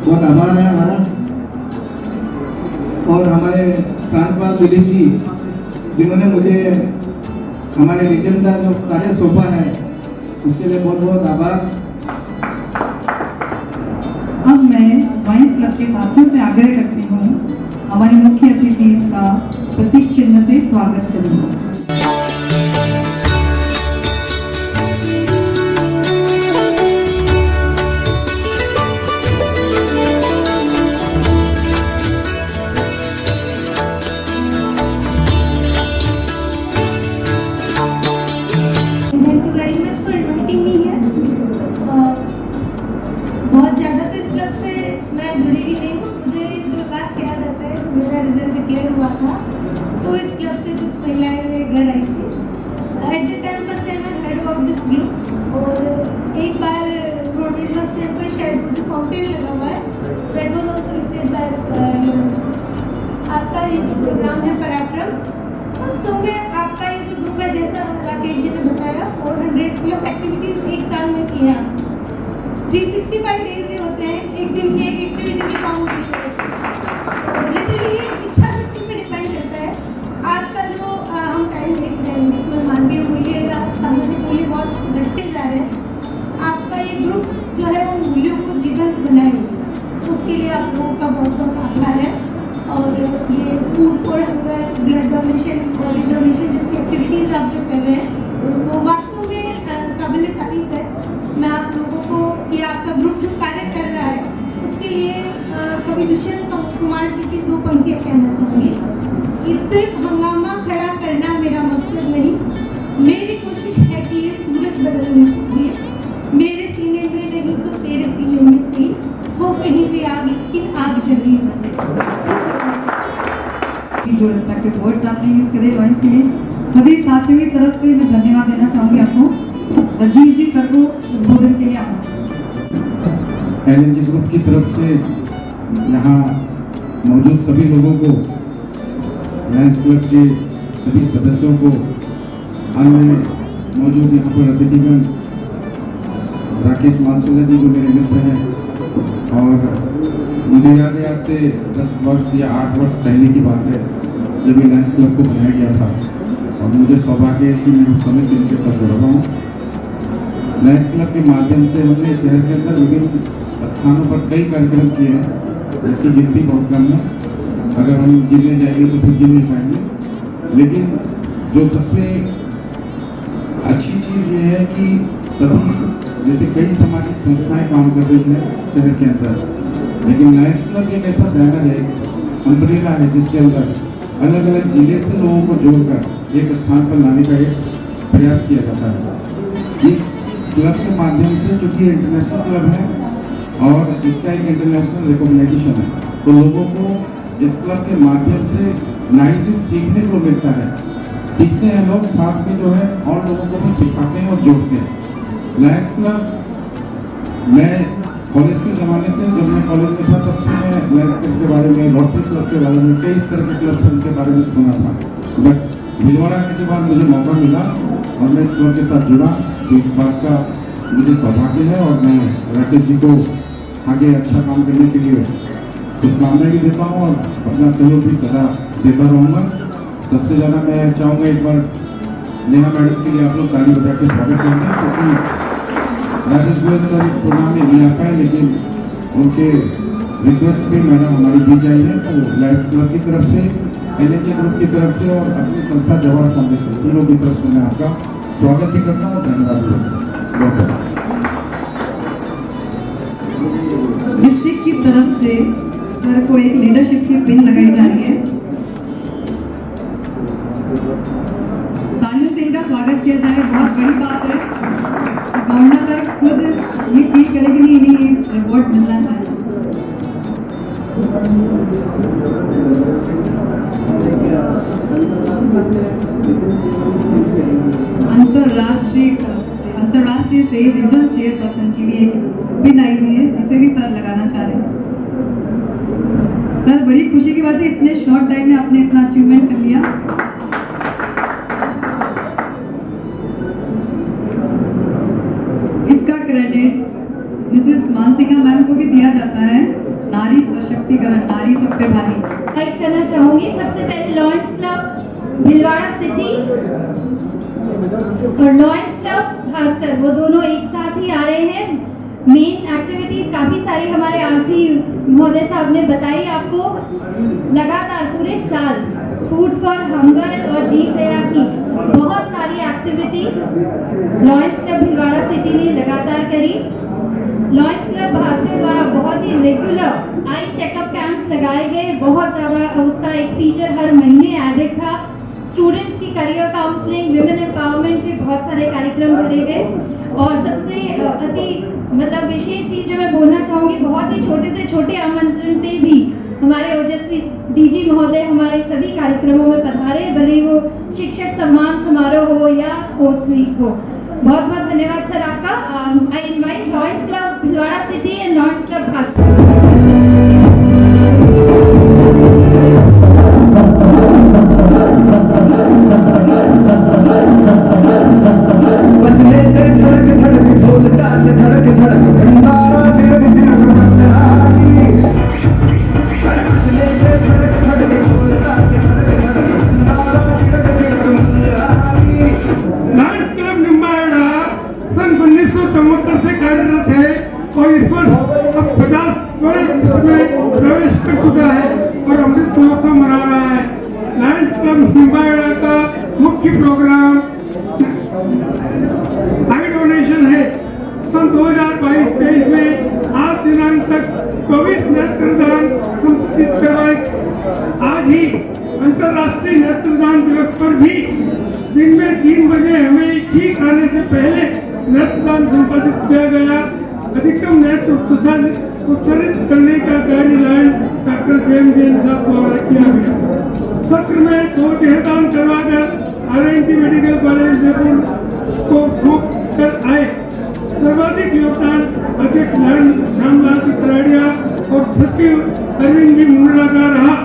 बहुत आभार है हमारा। और हमारे प्रांतपाल दिलीप जी, जिन्होंने मुझे हमारे रीजन का जो कार्य सौंपा है, उसके लिए बहुत बहुत आभार। अब मैं वाइन्स क्लब के साथियों से आग्रह करती हूँ, हमारे मुख्य अतिथि का प्रतीक चिन्ह से स्वागत करूँगा। बहुत ज़्यादा तो इस क्लब से मैं जुड़ी ही नहीं हूँ। मुझे इस प्रकाश याद आता है, मेरा रिजल्ट डिक्लेयर हुआ था तो इस क्लब से कुछ महिलाएं मेरे घर आई थी। At the time first time I head about this group. और एक बार रोडवेज बस स्टैंड पर शायद जो फाउंटेन लगा हुआ है, that was also lifted by UNESCO. आपका ये जो प्रोग्राम है पराक्रम, वास्तव में आपका ये जो ग्रुप है, जैसा राकेश जी ने बताया 400+ एक्टिविटीज़ 1 साल में किए हैं। 365 डेज ही होते हैं, एक दिन की एक एक्टिविटी भी काउंट नहीं होती। लिटरली ये इच्छा शक्ति पे डिपेंड करता है। आज का जो हम टाइम देख रहे हैं जिसमें मानवीय मूल्य या सामाजिक मूल्य बहुत घटते जा रहे हैं, आपका ये ग्रुप जो है वो मूल्यों को जीवंत बनाए हुए है, तो उसके लिए आप लोगों का बहुत बहुत आभार है। और ये food for hunger, blood donation, organ donation जैसी एक्टिविटीज़ आप जो कर रहे हैं वो वास्तव में काबिल तारीफ है। मैं आप लोगों को ये आपका ग्रुप जो कार्य कर रहा है उसके लिए कवि दुष्यंत कुमार जी की 2 पंक्तियाँ कहना चाहूँगी कि सिर्फ हंगामा खड़ा करना मेरा मकसद नहीं, मेरी कोशिश है कि ये सूरत बदलनी चाहिए। मेरे सीने में नहीं तो तेरे सीने में सही, वो कहीं भी आग लेकिन आग जलनी चाहिए। जो रिस्पेक्टिव वर्ड्स आपने यूज करे लॉयंस के लिए, सभी साथियों की तरफ से मैं धन्यवाद देना चाहूँगी आपको। रजनीश जी सर को उद्बोधन के लिए आपको एलएनजी ग्रुप की तरफ से यहाँ मौजूद सभी लोगों को, लायंस क्लब के सभी सदस्यों को, अन्य मौजूद यहाँ पर अतिथिगण राकेश मानसुला जी जो मेरे मित्र हैं, और मुझे याद है आज से 10 वर्ष या 8 वर्ष पहले की बात है जब ये लायंस क्लब को बनाया गया था, और मुझे सौभाग्य है कि मैं उस समय से इनके साथ जुड़ा हुआ हूँ। लायंस क्लब के माध्यम से हमने शहर के अंदर विभिन्न स्थानों पर कई कार्यक्रम किए हैं, जिसकी गिनती बहुत कम है, अगर हम गिनने जाएंगे तो फिर गिन नहीं पाएंगे। लेकिन जो सबसे अच्छी चीज़ ये है कि सभी, जैसे कई सामाजिक संस्थाएं काम कर रही हैं शहर के अंदर, लेकिन लायंस क्लब एक ऐसा बैनर है, अम्ब्रेला है, जिसके अंदर अलग अलग जिले से लोगों को जोड़कर एक स्थान पर लाने का एक प्रयास किया जाता है। इस क्लब के माध्यम से, चूँकि इंटरनेशनल क्लब है और इसका एक इंटरनेशनल रिकॉग्निशन है, तो लोगों को इस क्लब के माध्यम से ना ही सिर्फ सीखने को मिलता है, सीखते हैं लोग, साथ में जो है और लोगों को भी सिखाते हैं और जोड़ते हैं। लायंस क्लब, मैं कॉलेज के ज़माने से, जब मैं कॉलेज में था तब से मैं लायंस क्लब के बारे में, रोटरी क्लब के बारे में, कई इस तरह के क्लब उनके बारे में सुना था, बट भिलवाड़ा आने के बाद मुझे मौका मिला और मैं इस क्लब के साथ जुड़ा, तो इस बात का मुझे सौभाग्य है और मैं राकेश जी को आगे अच्छा काम करने के लिए शुभकामनाएं भी देता हूँ और अपना सहयोग भी सदा देता रहूँगा। सबसे ज़्यादा मैं चाहूँगा एक बार नेहा मैडम के लिए आप लोग ताली बजा के स्वागत करेंगे, क्योंकि राजेश गोयल सर इस प्रोग्राम में नहीं आ पाए, लेकिन उनके रिक्वेस्ट पे मैडम हमारी बीच आई है, तो लायंस क्लब की तरफ से, एलएनजी ग्रुप की तरफ से और अपनी संस्था जवाहर फाउंडेशन, तीनों की तरफ से मैं आपका स्वागत भी करता हूँ, धन्यवाद भी। डिस्ट्रिक्ट की तरफ से सर को एक लीडरशिप की पिन लगाई जा रही है, तालियों से इनका स्वागत किया जाए। बहुत बड़ी बात है, गवर्नर सर खुद ये फील करेंगे नहीं, इन्हें रिवॉर्ड मिलना चाहिए। अंतरराष्ट्रीय से रीजनल चेयरपर्सन की भी एक पिन आई हुई है, जिसे भी सर लगाना चाह रहे हैं। सर, बड़ी खुशी की बात है, इतने शॉर्ट टाइम में आपने इतना अचीवमेंट कर लिया। इसका क्रेडिट मिसेस मानसिंगा मैम को भी दिया जाता है। नारी सशक्तिकरण, नारी सब पे भारी। हेल्प करना चाहूंगी। सबसे पहले लॉयंस क्लब भिलवाड़ा सिटी और लॉयंस क्लब भास्कर, वो दोनों एक साथ ही आ रहे हैं। मेन एक्टिविटीज काफी सारी हमारे आरसी महोदय साहब ने बताई आपको। लगातार पूरे साल फूड फॉर हंगर और जीव दया की बहुत सारी activities lions club Bhilwara city ने लगातार करी। लॉयंस क्लब भास्कर द्वारा बहुत ही रेगुलर आई चेकअप कैंप्स लगाए गए। बहुत ज़्यादा उसका एक फीचर हर महीने एडेड था। स्टूडेंट्स की करियर काउंसलिंग, विमेन एम्पावरमेंट के बहुत सारे कार्यक्रम करे गए। और सबसे अति विशेष चीज़ जो मैं बोलना चाहूँगी, बहुत ही छोटे से छोटे आमंत्रण पे भी हमारे ओजस्वी डीजी महोदय हमारे सभी कार्यक्रमों में पधारे, भले वो शिक्षक सम्मान समारोह हो या स्पोर्ट्स वीक हो। बहुत बहुत धन्यवाद सर आपका। I invite lions club Bhilwara city and lions club Bhaskar. बजने दे धड़क धड़क ढोल ताश धड़क धड़क घंटा वर्ष से कार्यरत है और इस वर्ष अब 50 में प्रवेश कर चुका है और अमृत महोत्सव मना रहा है। लायंस क्लब निम्बाहेड़ा का मुख्य प्रोग्राम आई डोनेशन है। सन 2022-23 में आज दिनांक तक 24 नेत्रदान संपादित करवाए। आज ही अंतर्राष्ट्रीय नेत्रदान दिवस पर भी दिन में 3 बजे हमें ठीक आने से पहले नेत्रदान संपादित किया गया। अधिकतम नेत्र उत्सर्जित करने का गाइडलाइन डॉक्टर जैन साहब द्वारा किया गया। सत्र में 2 देहदान करवाकर आर.एन.टी. मेडिकल कॉलेज जयपुर को सौंप कर आए। सर्वाधिक योगदान अध्यक्ष श्यामलाल पित्राड़िया और सचिव अरविंद जी मुंडा का रहा।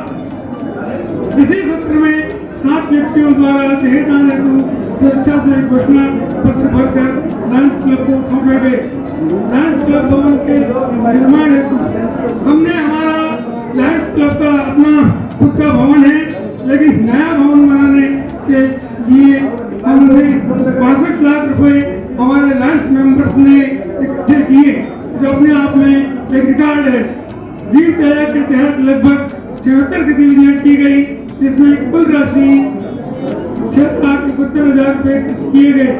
इसी सत्र में 7 व्यक्तियों द्वारा देहदान हेतु स्वेच्छा से घोषणा पत्र भरकर लायंस क्लब को सौंपे गए। लायंस क्लब भवन के निर्माण हेतु हमने हमारा लायंस क्लब का अपना खुद का भवन है, लेकिन नया भवन बनाने के लिए हमने 62 लाख रुपए हमारे लायंस मेंबर्स ने इकट्ठे किए, जो अपने आप में एक रिकॉर्ड है। जीव दया के तहत लगभग 76 गतिविधियां की गई, जिसमें कुल राशि 6,71,000 रुपए किए गए।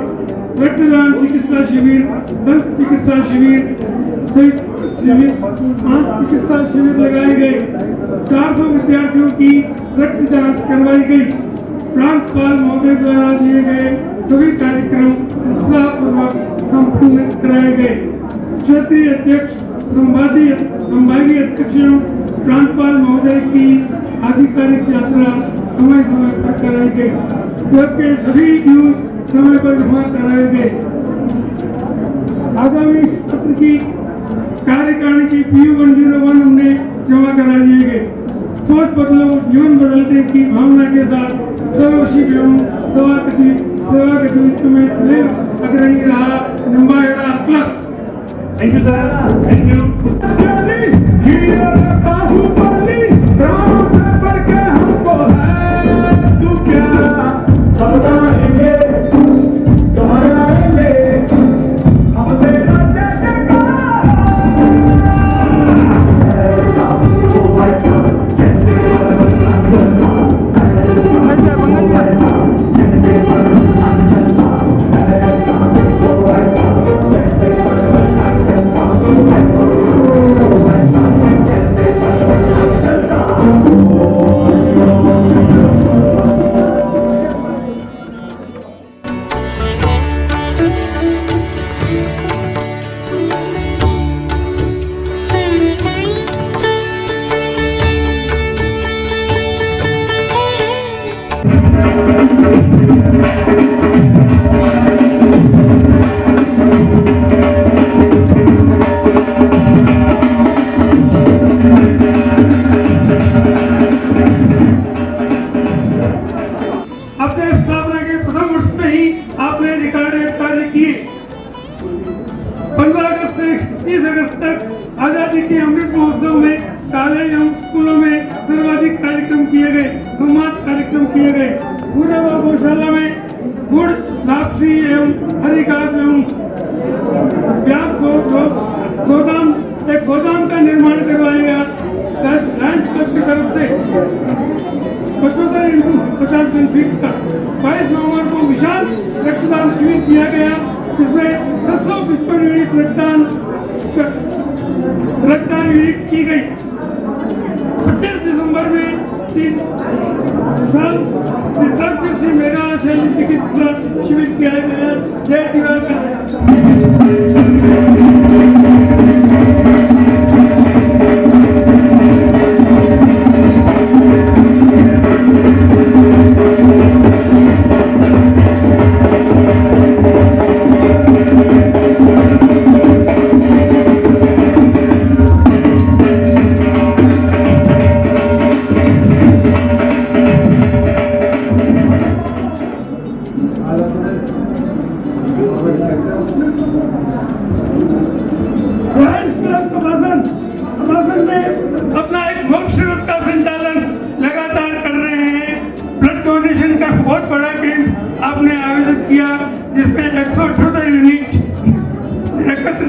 रक्तदान चिकित्सा शिविर, दंत चिकित्सा शिविर सहित 5 चिकित्सा शिविर लगाए गए। 400 विद्यार्थियों की रक्त जांच करवाई गई। प्रांतपाल महोदय द्वारा दिए गए सभी कार्यक्रम उत्साहपूर्वक संपूर्ण कराए गए। क्षेत्रीय अध्यक्ष, संभागीय अध्यक्षों, प्रांतपाल महोदय की आधिकारिक यात्रा समय समय पर कराई गई। क्लब के सभी ड्यूज समय पर जमा कराए गए। आगामी सत्र की कार्यकारिणी की PU 101 हमने जमा करा दिए गए। सोच बदलो, जीवन बदलने की भावना के साथ सर्वशी एवं सेवा गतिविधियों में सदैव अग्रणी रहा Nimbahera club. Thank you sir, thank you. आजादी के अमृत महोत्सव में कॉलेज एवं स्कूलों में सर्वाधिक कार्यक्रम किए गए, संवाद कार्यक्रम किए गए। पूर्णवा गौशाला में गुड़, लापसी एवं हरिघास एवं प्याज गोदाम का निर्माण करवाया गया लायंस क्लब की तरफ से 75 दिन फीट का। 22 नवंबर को विशाल रक्तदान शिविर किया गया, जिसमें 655 यूनिट रक्तदान यूनिट की गई। 25 दिसंबर में 3 मेगा शल्य चिकित्सा शिविर किया गया। जय दिवाकर। अपना एक मोक्ष रथ का संचालन लगातार कर रहे हैं। ब्लड डोनेशन का बहुत बड़ा कैंप आपने आयोजित किया, जिसमें 178 यूनिट एकत्र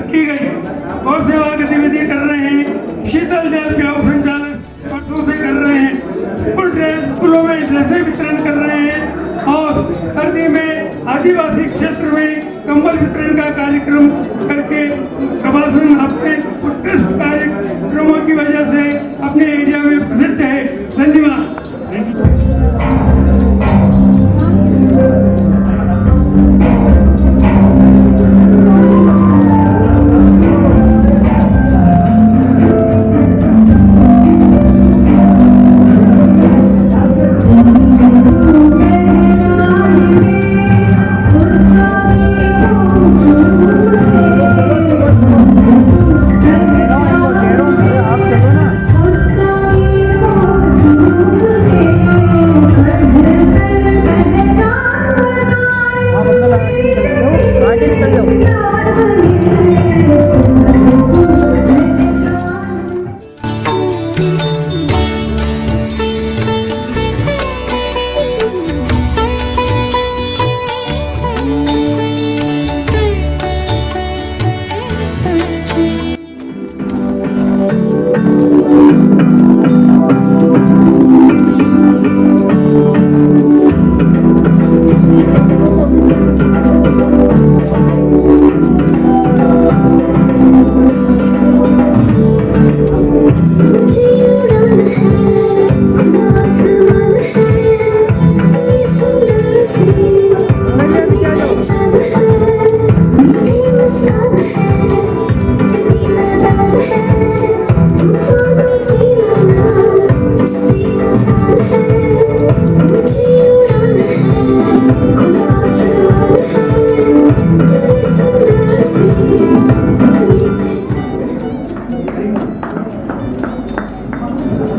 कार्यक्रम करके कबासन अपने उत्कृष्ट कार्यक्रमों की वजह से अपने एरिया में प्रसिद्ध है। धन्यवाद।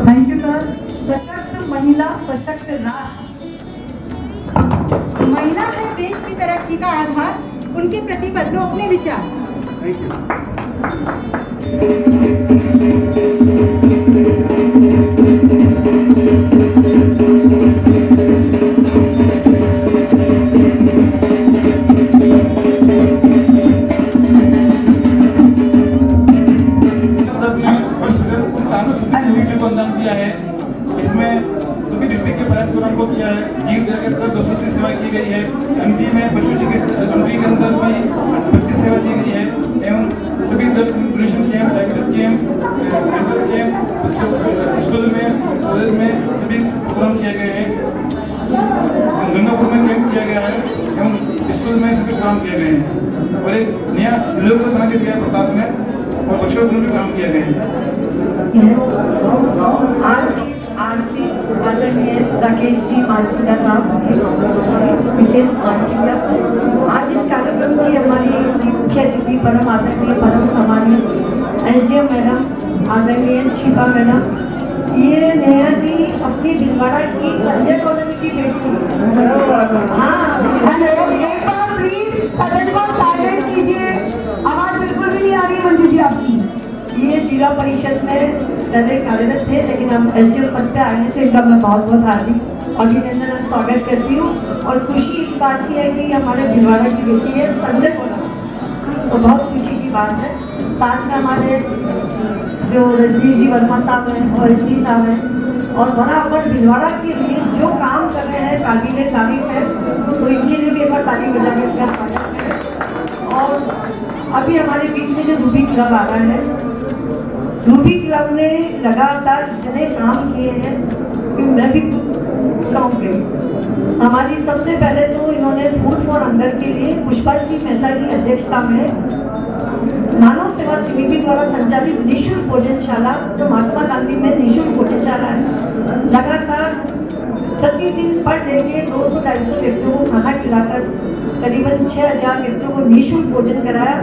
Thank you sir. सशक्त महिला सशक्त राष्ट्र। महिला है देश की तरक्की का आधार, उनके प्रति बदलो अपने विचार। इसमें सभी डिस्ट्रिक्ट के पदाधिकारियों को किया है। जीव जगत पर 200 से सेवा की गई है। एमपी में पशु चिकित्सा एमपी के अंदर भी 25 सेवा दी गई है एवं सभी donation camp, diabetes camp, medical camp, school में, कॉलेज में सभी प्रोग्राम किए गए हैं। गंगापुर में कैंप किया गया है एवं स्कूल में सभी प्रोग्राम किए गए हैं और एक नया लोक बना के दिया है प्रताप में और बच्चों में भी काम किए गए हैं। आज आरसी आदरणीय राकेश जी मानसिंगा साहब विशेष मानसिंगा, आज इस कार्यक्रम की हमारी मुख्य अतिथि परम आदरणीय परम सम्मानीय एसडीएम मैडम आदरणीय शिपा मैडम। ये नेहा जी अपनी दिलवाड़ा की संजय कॉलोनी की बेटी। हाँ, एक बार प्लीज सदन को साइलेंट कीजिए, आवाज बिल्कुल भी नहीं आ रही मंजू जी आपकी। ये जिला परिषद में पहले कार्यरत थे, लेकिन हम एसडीएम पद पे आए हैं, तो इनका मैं बहुत बहुत हार्दिक अभिनंदन और स्वागत करती हूँ। और खुशी इस बात की है कि हमारे भिलवाड़ा की बेटी है संजय कोला, तो बहुत खुशी की बात है। साथ में हमारे जो रजनीश जी वर्मा साहब हैं और एसडी साहब हैं और बराबर भिलवाड़ा के लिए जो काम कर रहे हैं काबिल तारीफ है, तो इनके लिए भी एक बार ताली बजा के उनका स्वागत है। और अभी हमारे बीच में जो रूबी क्लब आ रहा है, रूबी क्लब ने लगातार इतने काम किए हैं कि मैं भी खुद चौंक गई। हमारी सबसे पहले तो इन्होंने फूड फॉर हंगर के लिए पुष्पा जी मेहता की अध्यक्षता में मानव सेवा समिति द्वारा संचालित निःशुल्क भोजनशाला, जो महात्मा गांधी में निःशुल्क भोजनशाला है, लगातार प्रतिदिन पर डे के 200-250 व्यक्तियों को खाना खिलाकर करीबन 6000 व्यक्तियों को निःशुल्क भोजन कराया।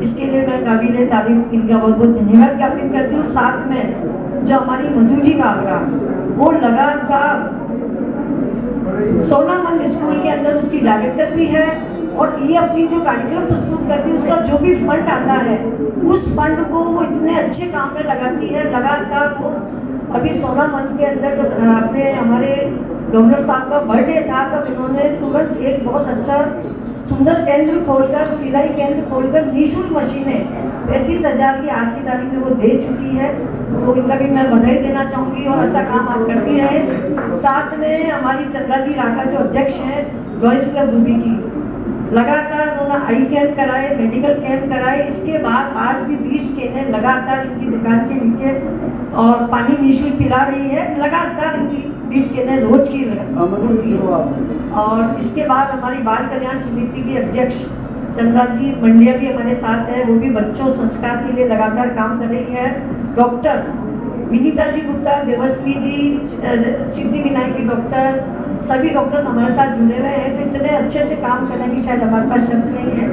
इसके लिए मैं काबिल तारीफ इनका बहुत बहुत धन्यवाद ज्ञापित करती हूँ। साथ में जो हमारी मधु जी का आग्रह, वो लगातार सोनामंद स्कूल के अंदर उसकी डायरेक्टर भी है और ये अपनी जो कार्यक्रम प्रस्तुत करती है उसका जो भी फंड आता है उस फंड को वो इतने अच्छे काम में लगाती है। लगातार वो अभी सोनामंद के अंदर जब अपने हमारे गवर्नर साहब का बर्थडे था तब इन्होंने तुरंत एक बहुत अच्छा सुंदर केंद्र खोलकर, सिलाई केंद्र खोलकर निःशुल्क मशीनें 35,000 की आज की तारीख में वो दे चुकी है। तो इनका भी मैं बधाई देना चाहूँगी और ऐसा काम आप करती रहे। साथ में हमारी चंदा जी राका जो अध्यक्ष हैं बॉयज क्लब रूबी की, लगातार वो उन्होंने आई कैंप कराए, मेडिकल कैंप कराए। इसके बाद आज भी 20 केनें लगातार इनकी दुकान के नीचे और पानी निःशुल्क पिला रही है। लगातार इनकी 20 केनें रोज की होती है। और इसके बाद हमारी बाल कल्याण समिति के अध्यक्ष चंद्रा जी मंडिया भी हमारे साथ है। वो भी बच्चों संस्कार के लिए लगातार काम कर रही है। डॉक्टर विनीता जी गुप्ता, देवस्त्री जी, सिद्धि विनायक की डॉक्टर, सभी डॉक्टर्स हमारे साथ जुड़े हुए हैं। तो इतने अच्छे अच्छे काम करने की शायद हमारे पास शब्द नहीं है।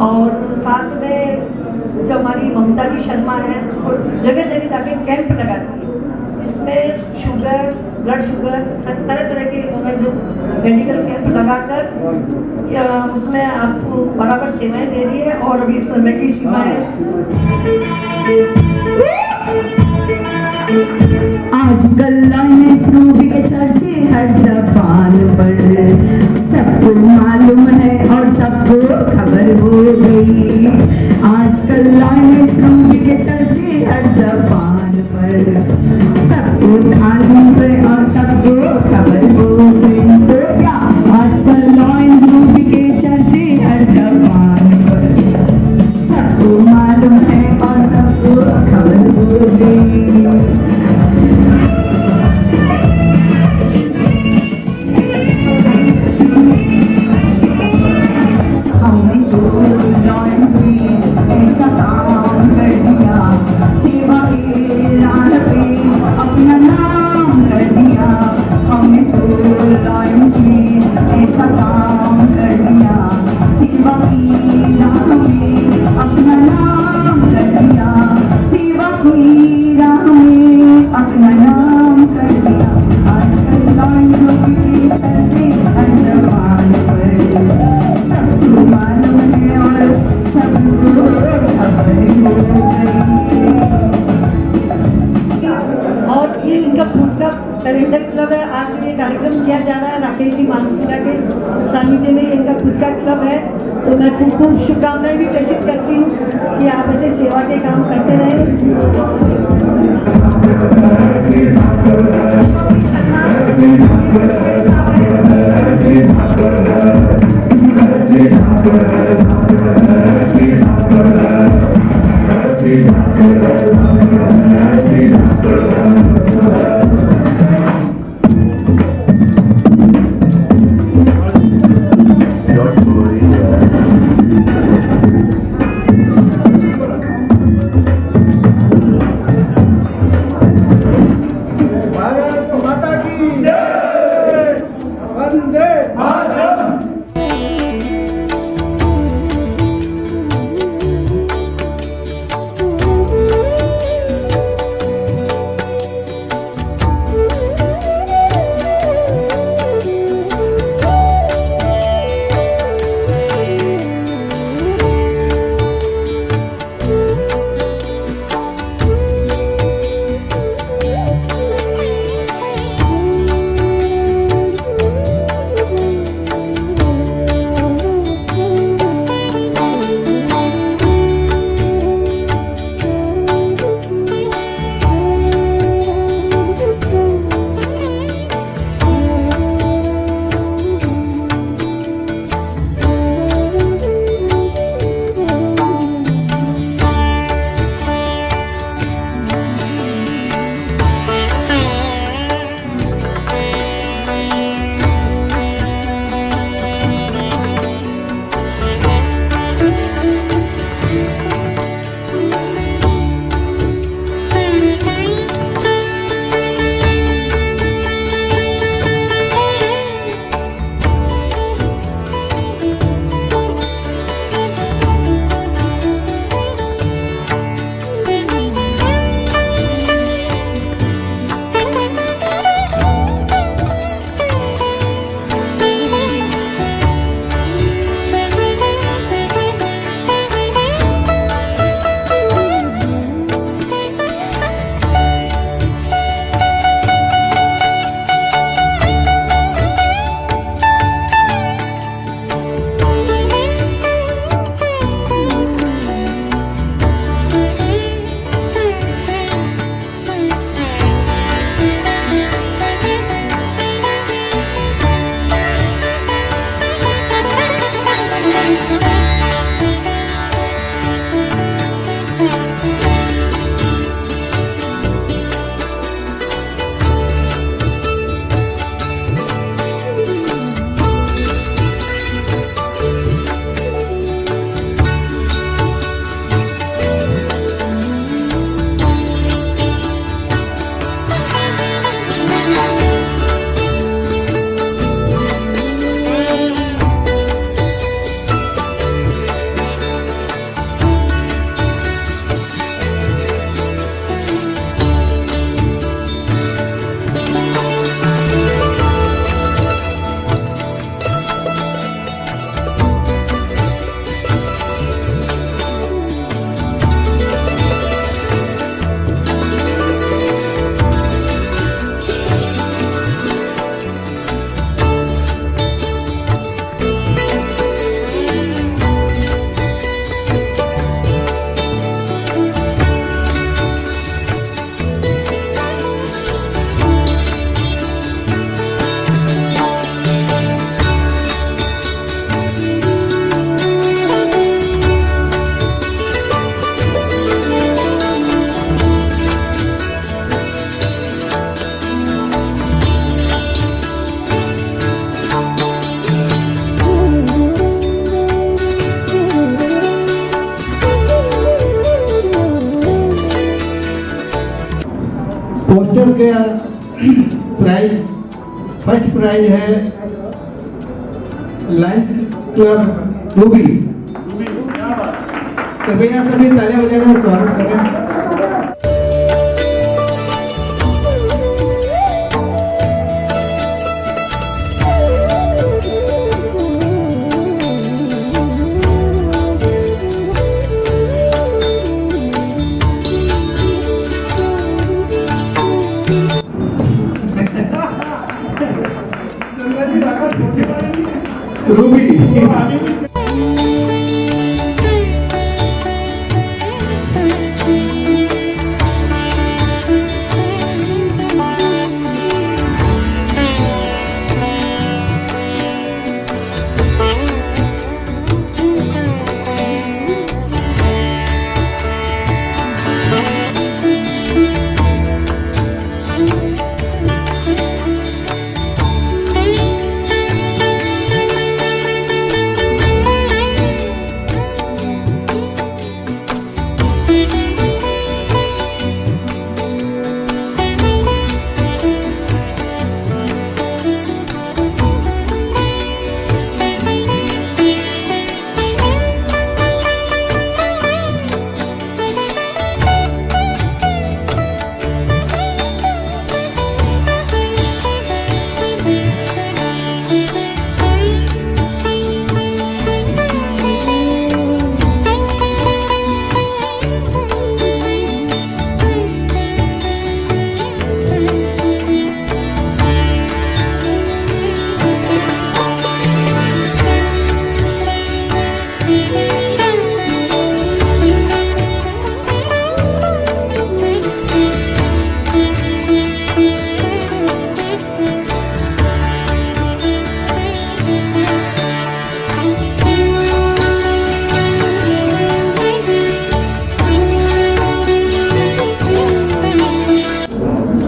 और साथ में जो हमारी ममता जी शर्मा है, वो जगह जगह जाके कैंप लगाती है, जिसमें शुगर, ब्लड शुगर, तरह तरह के उन्होंने जो मेडिकल कैंप लगाकर उसमें आपको बराबर सेवाएं दे रही है। और अभी समय की सीमा है। आजकल लाइनें रूबी के चर्चे हर जबान पर, सबको मालूम है और सबको खबर हो गई। आजकल लाइनें रूबी के चर्चे हर जबान पर, सबको मालूम है और सबको खबर हो गई। तो क्या आजकल लाइनें रूबी के चर्चे हर जबान पर, सबको मालूम है और सबको खबर हो गई। हमने तो लॉरेंस में ऐसा काम कर दिया, सेवा के राह पे अपना नाम कर दिया। हमने तो लॉरेंस में ऐसा काम कर दिया, सेवा की राह में अपना नाम कर दिया। सेवा की राह में अपना नाम कर दिया। आजकल लॉरेंस के चर्चे हर जबान पर, सबको मालूम है और सबको खबर हो गई। और ये इनका खुद का कैलेंडर क्लब है। आज ये कार्यक्रम किया जा रहा है राकेश जी मानसिका के सानिध्य में। इनका खुद का क्लब है। तो मैं खूब शुभकामनाएं भी प्रेषित करती हूँ कि आप ऐसे सेवा के काम करते भारत माता की जय, वंदे मातरम। पोस्टर का प्राइज फर्स्ट प्राइज है लायंस क्लब रूबी। कृपया सभी तालियां बजाकर स्वागत करें। रूबी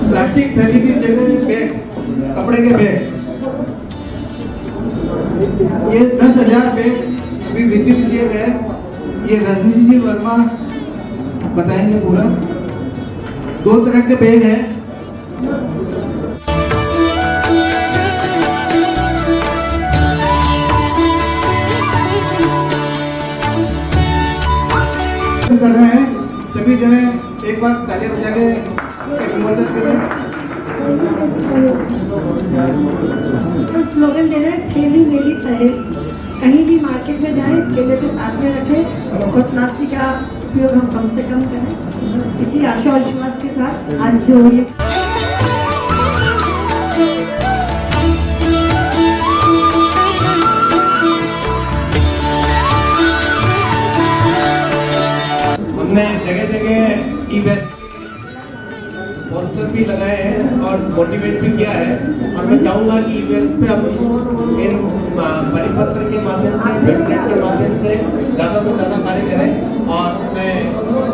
प्लास्टिक थैली की जगह बैग, कपड़े के बैग, ये 10,000 बैग अभी वितरित किए गए। ये रजनीश जी वर्मा बताएंगे पूरा। 2 तरह के बैग हैं। कर रहे हैं सभी जने एक बार तालियां बजा के इसका विमोचन करें। स्लोगन दे रहे हैं, थैली मेरी सहेली। कहीं भी मार्केट में जाए थैले को साथ में रखें और प्लास्टिक का उपयोग हम कम से कम करें। इसी आशा और विश्वास के साथ आज जो ये हमने जगह जगह ई वेस्ट पोस्टर भी लगाए हैं और मोटिवेट भी किया है। और मैं चाहूँगा कि ई वेस्ट पे हम इन परिपत्र के माध्यम से, पैम्फलेट के माध्यम से ज़्यादा से ज़्यादा कार्य करें। और मैं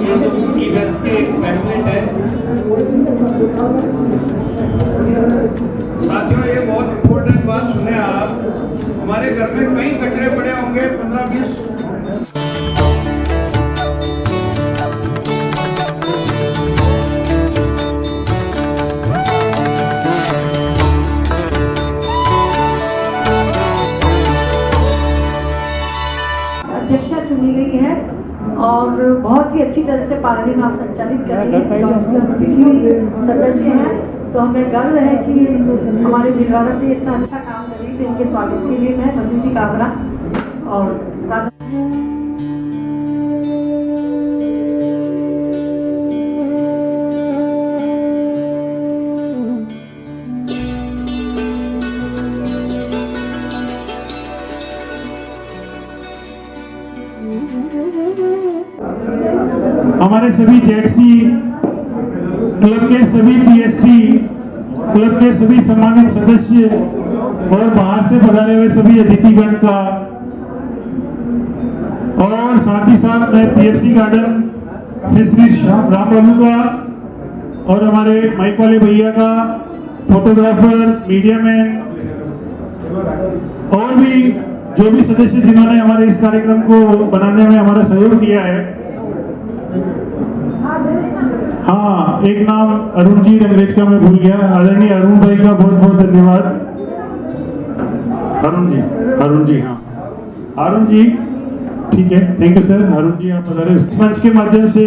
ये जो ई वेस्ट के पैम्फलेट है, साथियों ये बहुत इम्पोर्टेंट बात सुने आप। हमारे घर में कई कचरे पड़े होंगे, 15-20 अध्यक्षा चुनी गई है और बहुत ही अच्छी तरह से पार्टी में आप संचालित कर रही है। लॉन्च क्लब की भी सदस्य हैं, तो हमें गर्व है कि हमारे भिलवाड़ा से इतना अच्छा काम कर रही है। तो इनके स्वागत के लिए मैं मधु जी काबरा और साथ हमारे सभी जैक्सी क्लब के सभी पीएसटी क्लब के सभी सम्मानित सदस्य और बाहर से पधारे हुए सभी अतिथिगण का, और साथ ही साथ मैं पीएफसी गार्डन से श्री राम बाबू का और हमारे माइक वाले भैया का, फोटोग्राफर, मीडिया मैन और भी जो भी सदस्य जिन्होंने हमारे इस कार्यक्रम को बनाने में हमारा सहयोग दिया है, हाँ, एक नाम अरुण जी रंगरेज का मैं भूल गया। आदरणीय अरुण भाई का बहुत बहुत धन्यवाद। अरुण जी हाँ, अरुण जी ठीक है, thank you sir. Arun ji आप पधारे। इस मंच के माध्यम से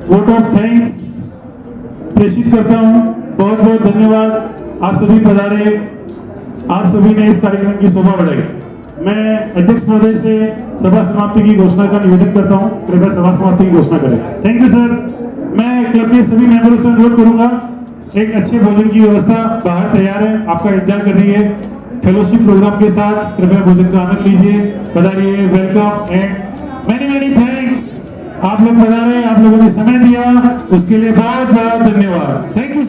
वोट ऑफ थैंक्स प्रेषित करता हूँ। बहुत बहुत धन्यवाद, आप सभी पधारे, आप सभी ने इस कार्यक्रम की शोभा बढ़ाई। मैं अध्यक्ष महोदय से सभा समाप्ति की घोषणा का निवेदन करता हूं, कृपया सभा समाप्ति की घोषणा करें। Thank you sir. मैं क्लब के सभी मेंबरों से अनुरोध करूंगा, एक अच्छे भोजन की व्यवस्था बाहर तैयार है, आपका इंतजार कर रही है। फेलोशिप प्रोग्राम के साथ कृपया भोजन का आनंद लीजिए। पधारिए, welcome and many many thanks. आप लोग पधारे, आप लोगों ने समय दिया, उसके लिए बहुत बहुत धन्यवाद। Thank you.